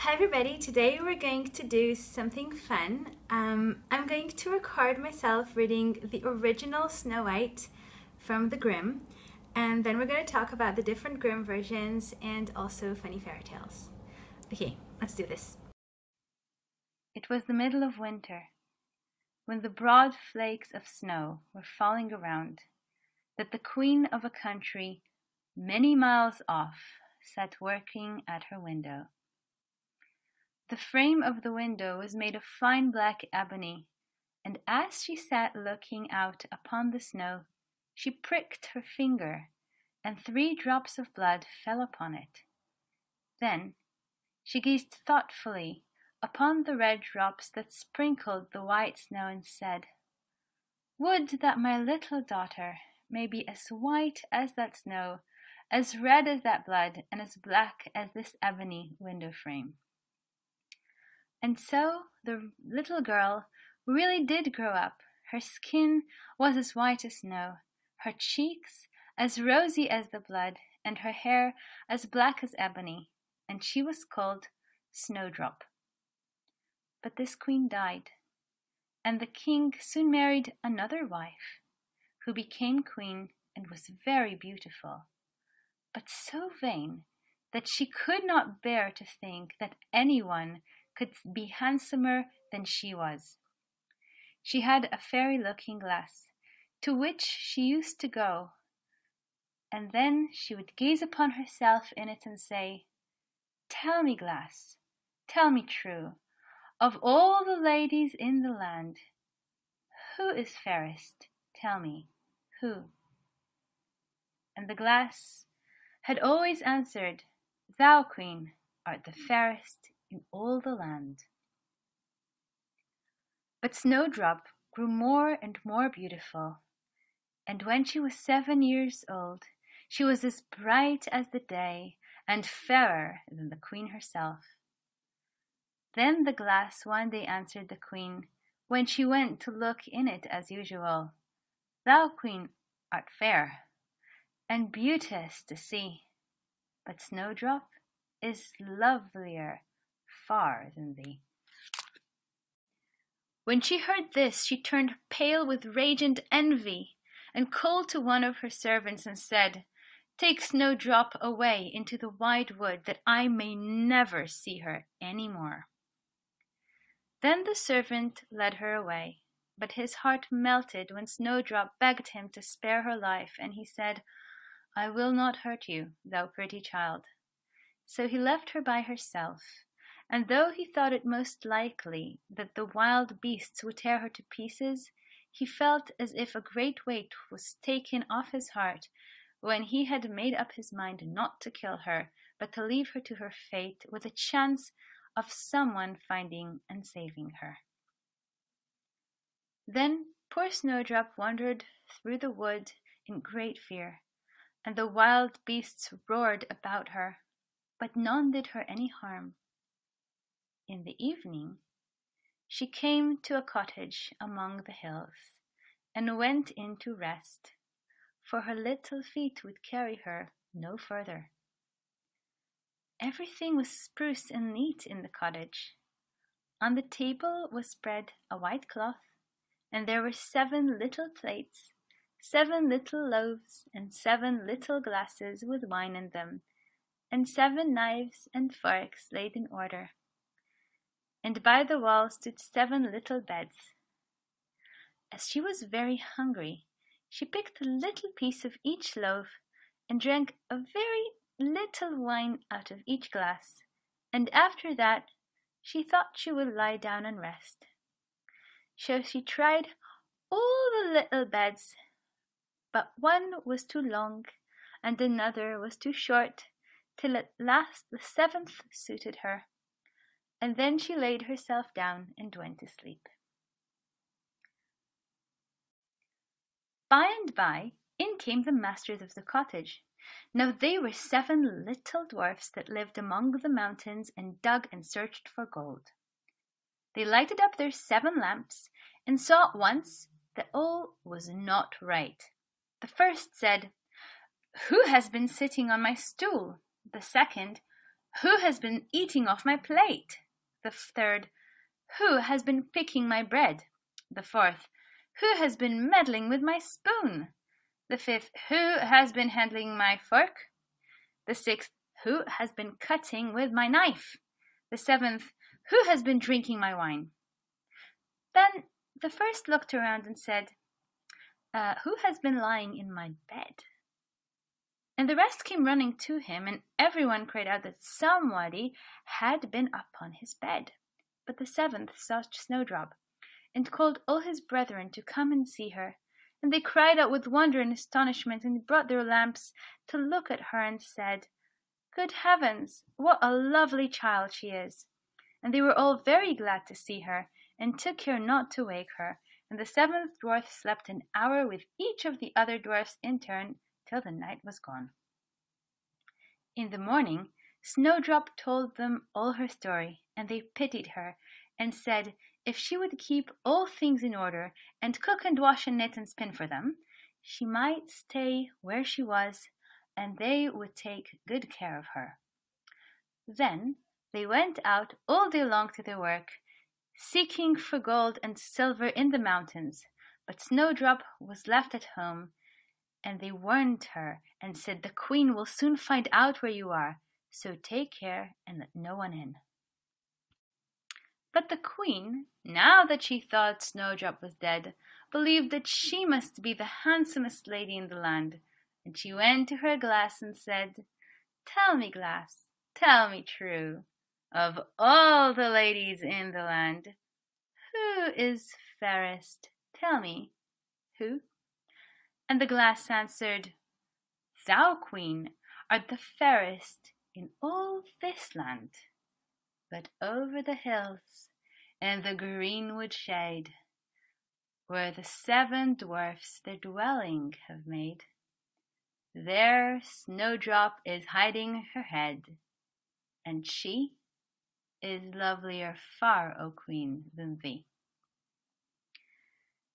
Hi everybody, today we're going to do something fun. I'm going to record myself reading the original Snow White from the Grimm, and then we're going to talk about the different Grimm versions and also funny fairy tales. Okay, let's do this. It was the middle of winter, when the broad flakes of snow were falling around, that the queen of a country many miles off sat working at her window. The frame of the window was made of fine black ebony, and as she sat looking out upon the snow, she pricked her finger, and 3 drops of blood fell upon it. Then she gazed thoughtfully upon the red drops that sprinkled the white snow, and said, "Would that my little daughter may be as white as that snow, as red as that blood, and as black as this ebony window frame." And so the little girl really did grow up. Her skin was as white as snow, her cheeks as rosy as the blood, and her hair as black as ebony, and she was called Snowdrop. But this queen died, and the king soon married another wife, who became queen and was very beautiful, but so vain that she could not bear to think that anyone could be handsomer than she was. She had a fairy looking glass, to which she used to go, and then she would gaze upon herself in it and say, "Tell me, glass, tell me true, of all the ladies in the land, who is fairest? Tell me, who?" And the glass had always answered, "Thou, queen, art the fairest in all the land." But Snowdrop grew more and more beautiful, and when she was 7 years old, she was as bright as the day and fairer than the queen herself. Then the glass one day answered the queen, when she went to look in it as usual, "Thou, queen, art fair, and beauteous to see, but Snowdrop is lovelier far than thee." When she heard this, she turned pale with rage and envy, and called to one of her servants and said, "Take Snowdrop away into the wide wood, that I may never see her any more." Then the servant led her away, but his heart melted when Snowdrop begged him to spare her life, and he said, "I will not hurt you, thou pretty child." So he left her by herself, and though he thought it most likely that the wild beasts would tear her to pieces, he felt as if a great weight was taken off his heart when he had made up his mind not to kill her, but to leave her to her fate with a chance of someone finding and saving her. Then poor Snowdrop wandered through the wood in great fear, and the wild beasts roared about her, but none did her any harm. In the evening, she came to a cottage among the hills, and went in to rest, for her little feet would carry her no further. Everything was spruce and neat in the cottage. On the table was spread a white cloth, and there were 7 little plates, 7 little loaves, and 7 little glasses with wine in them, and 7 knives and forks laid in order. And by the wall stood 7 little beds. As she was very hungry, she picked a little piece of each loaf, and drank a very little wine out of each glass, and after that she thought she would lie down and rest. So she tried all the little beds, but one was too long, and another was too short, till at last the 7th suited her, and then she laid herself down and went to sleep. By and by, in came the masters of the cottage. Now they were 7 little dwarfs that lived among the mountains and dug and searched for gold. They lighted up their 7 lamps and saw at once that all was not right. The first said, "Who has been sitting on my stool?" The second, "Who has been eating off my plate?" The third, "Who has been picking my bread?" The fourth, "Who has been meddling with my spoon?" The fifth, "Who has been handling my fork?" The sixth, "Who has been cutting with my knife?" The seventh, "Who has been drinking my wine?" Then the first looked around and said, "Who has been lying in my bed?" And the rest came running to him, and everyone cried out that somebody had been upon his bed. But the seventh saw Snowdrop, and called all his brethren to come and see her. And they cried out with wonder and astonishment, and brought their lamps to look at her, and said, "Good heavens, what a lovely child she is!" And they were all very glad to see her, and took care not to wake her. And the seventh dwarf slept an hour with each of the other dwarfs in turn, till the night was gone. In the morning, Snowdrop told them all her story, and they pitied her, and said if she would keep all things in order, and cook and wash and knit and spin for them, she might stay where she was, and they would take good care of her. Then they went out all day long to their work, seeking for gold and silver in the mountains, but Snowdrop was left at home, and they warned her and said, "The queen will soon find out where you are, so take care and let no one in." But the queen, now that she thought Snowdrop was dead, believed that she must be the handsomest lady in the land, and she went to her glass and said, "Tell me, glass, tell me true, of all the ladies in the land, who is fairest? Tell me, who?" And the glass answered, "Thou, queen, art the fairest in all this land. But over the hills, in the greenwood shade, where the 7 dwarfs their dwelling have made, there Snowdrop is hiding her head, and she is lovelier far, O queen, than thee."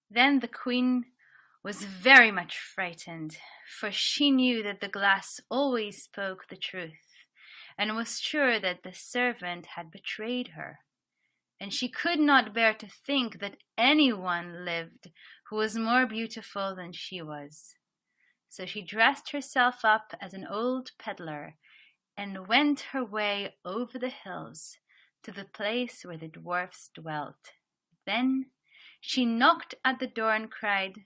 Then the queen was very much frightened, for she knew that the glass always spoke the truth, and was sure that the servant had betrayed her, and she could not bear to think that anyone lived who was more beautiful than she was. So she dressed herself up as an old peddler, and went her way over the hills to the place where the dwarfs dwelt. Then she knocked at the door and cried,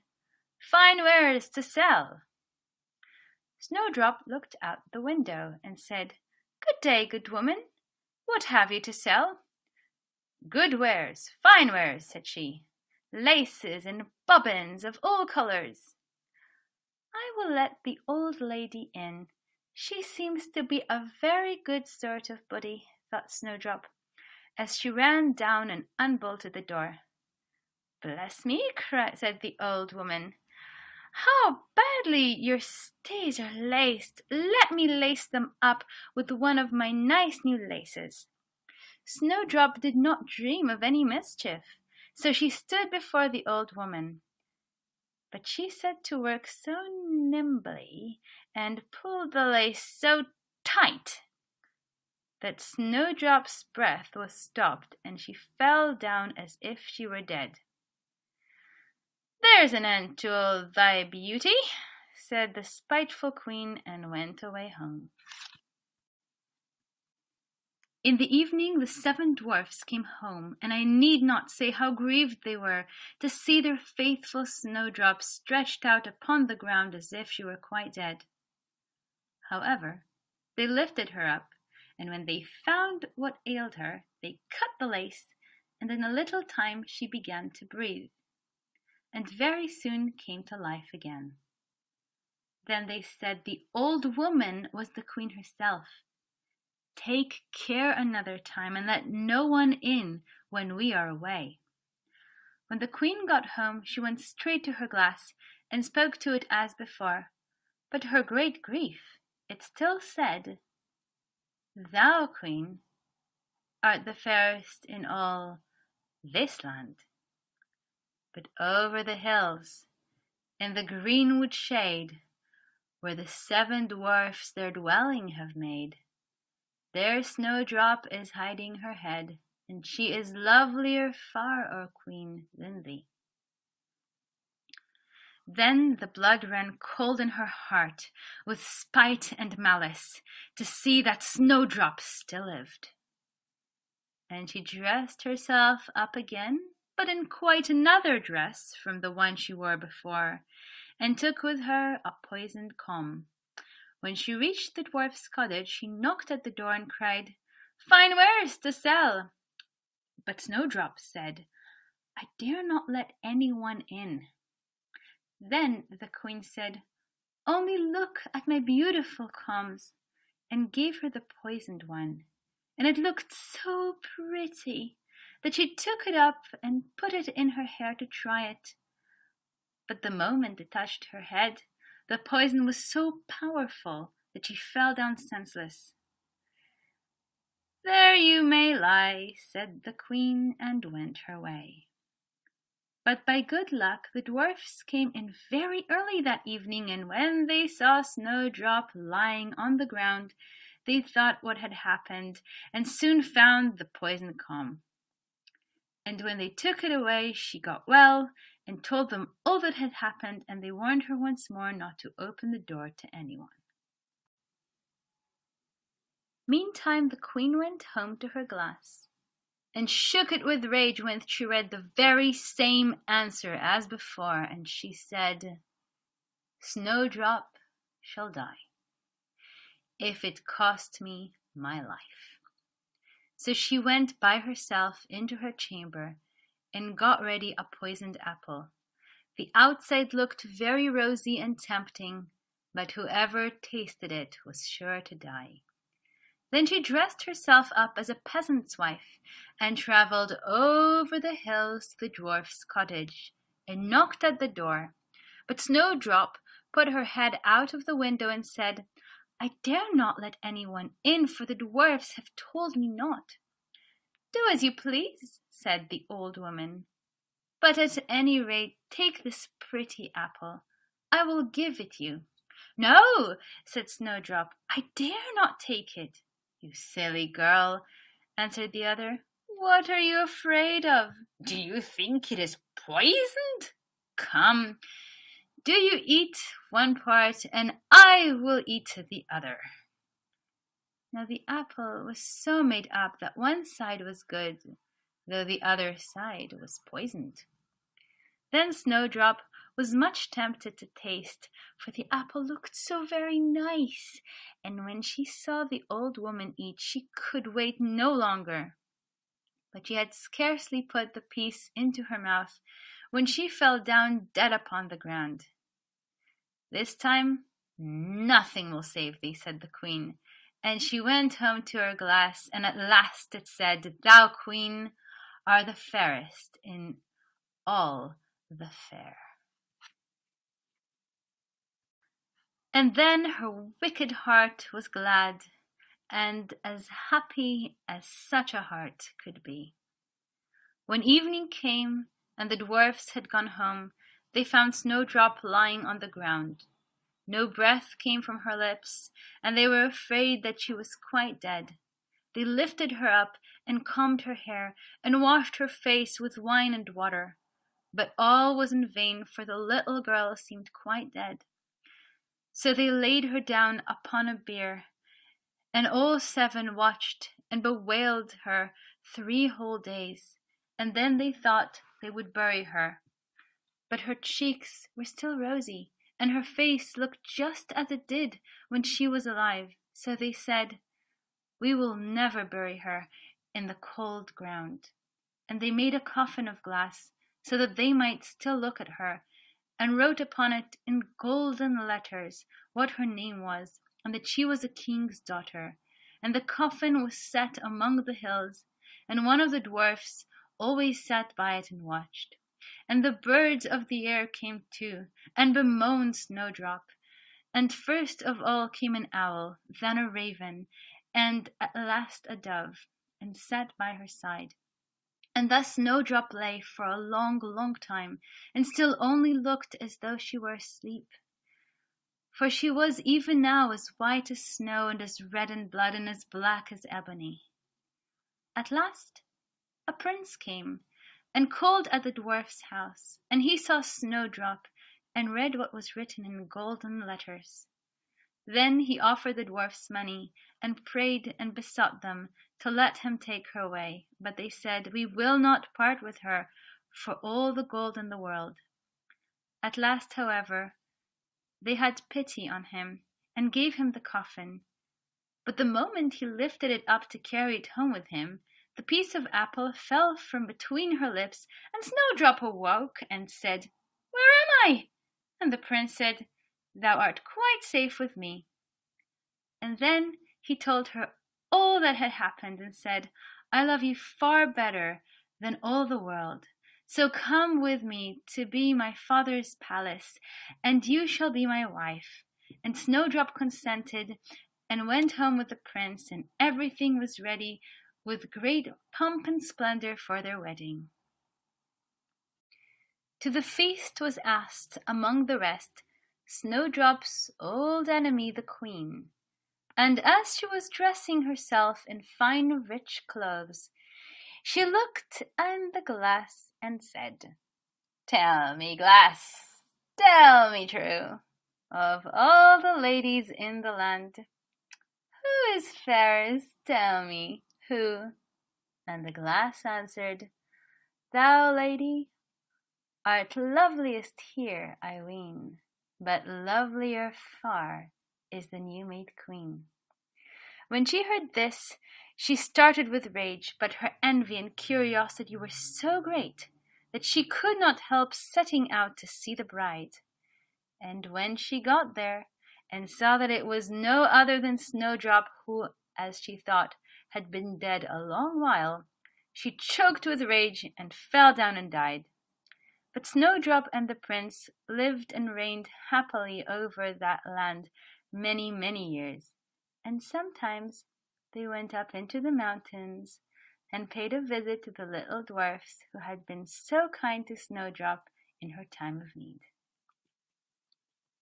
"Fine wares to sell." Snowdrop looked out the window and said, "Good day, good woman. What have you to sell?" "Good wares, fine wares," said she, "laces and bobbins of all colours." "I will let the old lady in. She seems to be a very good sort of body," thought Snowdrop, as she ran down and unbolted the door. "Bless me," said the old woman, "how badly your stays are laced. Let me lace them up with one of my nice new laces." Snowdrop did not dream of any mischief, so she stood before the old woman. But she set to work so nimbly and pulled the lace so tight that Snowdrop's breath was stopped, and she fell down as if she were dead. "There's an end to all thy beauty," said the spiteful queen, and went away home. In the evening the 7 dwarfs came home, and I need not say how grieved they were to see their faithful Snowdrop stretched out upon the ground as if she were quite dead. However, they lifted her up, and when they found what ailed her, they cut the lace, and in a little time she began to breathe, and very soon came to life again. Then they said the old woman was the queen herself. "Take care another time, and let no one in when we are away." When the queen got home, she went straight to her glass and spoke to it as before, but to her great grief it still said, "Thou, queen, art the fairest in all this land. But over the hills, in the greenwood shade, where the 7 dwarfs their dwelling have made, There Snowdrop is hiding her head, and she is lovelier far, O Queen, than thee. Then the blood ran cold in her heart with spite and malice to see that Snowdrop still lived. And she dressed herself up again, but in quite another dress from the one she wore before, and took with her a poisoned comb. When she reached the dwarf's cottage, she knocked at the door and cried, "Fine wares to sell!" But Snowdrop said, "I dare not let anyone in." Then the queen said, "Only look at my beautiful combs," and gave her the poisoned one. And it looked so pretty that she took it up and put it in her hair to try it. But the moment it touched her head, the poison was so powerful that she fell down senseless. "There you may lie," said the queen, and went her way. But by good luck the dwarfs came in very early that evening, and when they saw Snowdrop lying on the ground, they thought what had happened, and soon found the poisoned comb. And when they took it away, she got well, and told them all that had happened, and they warned her once more not to open the door to anyone. Meantime the queen went home to her glass, and shook it with rage when she read the very same answer as before, and she said, "Snowdrop shall die, if it cost me my life." So she went by herself into her chamber and got ready a poisoned apple. The outside looked very rosy and tempting, but whoever tasted it was sure to die. Then she dressed herself up as a peasant's wife and travelled over the hills to the dwarf's cottage and knocked at the door. But Snowdrop put her head out of the window and said, "I dare not let anyone in, for the dwarfs have told me not." "Do as you please," said the old woman, "but at any rate take this pretty apple. I will give it you." "No," said Snowdrop, "I dare not take it." "You silly girl," answered the other, "what are you afraid of? Do you think it is poisoned? Come, do you eat one part, and I will eat the other." Now the apple was so made up that one side was good, though the other side was poisoned. Then Snowdrop was much tempted to taste, for the apple looked so very nice, and when she saw the old woman eat, she could wait no longer. But she had scarcely put the piece into her mouth when she fell down dead upon the ground. "This time nothing will save thee," said the queen, and she went home to her glass, and at last it said, "Thou, queen, art the fairest in all the fair." And then her wicked heart was glad, and as happy as such a heart could be. When evening came, and the dwarfs had gone home, they found Snowdrop lying on the ground. No breath came from her lips, and they were afraid that she was quite dead. They lifted her up and combed her hair, and washed her face with wine and water. But all was in vain, for the little girl seemed quite dead. So they laid her down upon a bier, and all seven watched and bewailed her 3 whole days, and then they thought they would bury her. But her cheeks were still rosy, and her face looked just as it did when she was alive. So they said, "We will never bury her in the cold ground." And they made a coffin of glass, so that they might still look at her, and wrote upon it in golden letters what her name was, and that she was a king's daughter. And the coffin was set among the hills, and one of the dwarfs always sat by it and watched. And the birds of the air came too, and bemoaned Snowdrop. And first of all came an owl, then a raven, and at last a dove, and sat by her side. And thus Snowdrop lay for a long, long time, and still only looked as though she were asleep. for she was even now as white as snow and as red in blood and as black as ebony. At last a prince came and called at the dwarf's house, and he saw Snowdrop and read what was written in golden letters. Then he offered the dwarfs money and prayed and besought them to let him take her away, but they said, "We will not part with her for all the gold in the world." At last, however, they had pity on him and gave him the coffin. But the moment he lifted it up to carry it home with him, the piece of apple fell from between her lips, and Snowdrop awoke and said, "Where am I?" And the prince said, "Thou art quite safe with me." And then he told her all that had happened and said, "I love you far better than all the world. So come with me to be my father's palace, and you shall be my wife." And Snowdrop consented and went home with the prince, and everything was ready with great pomp and splendor for their wedding. To the feast was asked, among the rest, Snowdrop's old enemy, the queen. And as she was dressing herself in fine rich clothes, she looked in the glass and said, "Tell me, glass, tell me true, of all the ladies in the land, who is fairest? Tell me who." And the glass answered, "Thou, lady, art loveliest here, I ween, but lovelier far is the new-made queen." When she heard this, she started with rage, but her envy and curiosity were so great that she could not help setting out to see the bride. And when she got there, and saw that it was no other than Snowdrop, who, as she thought, had been dead a long while, she choked with rage and fell down and died. But Snowdrop and the prince lived and reigned happily over that land many, many years, and sometimes they went up into the mountains and paid a visit to the little dwarfs who had been so kind to Snowdrop in her time of need.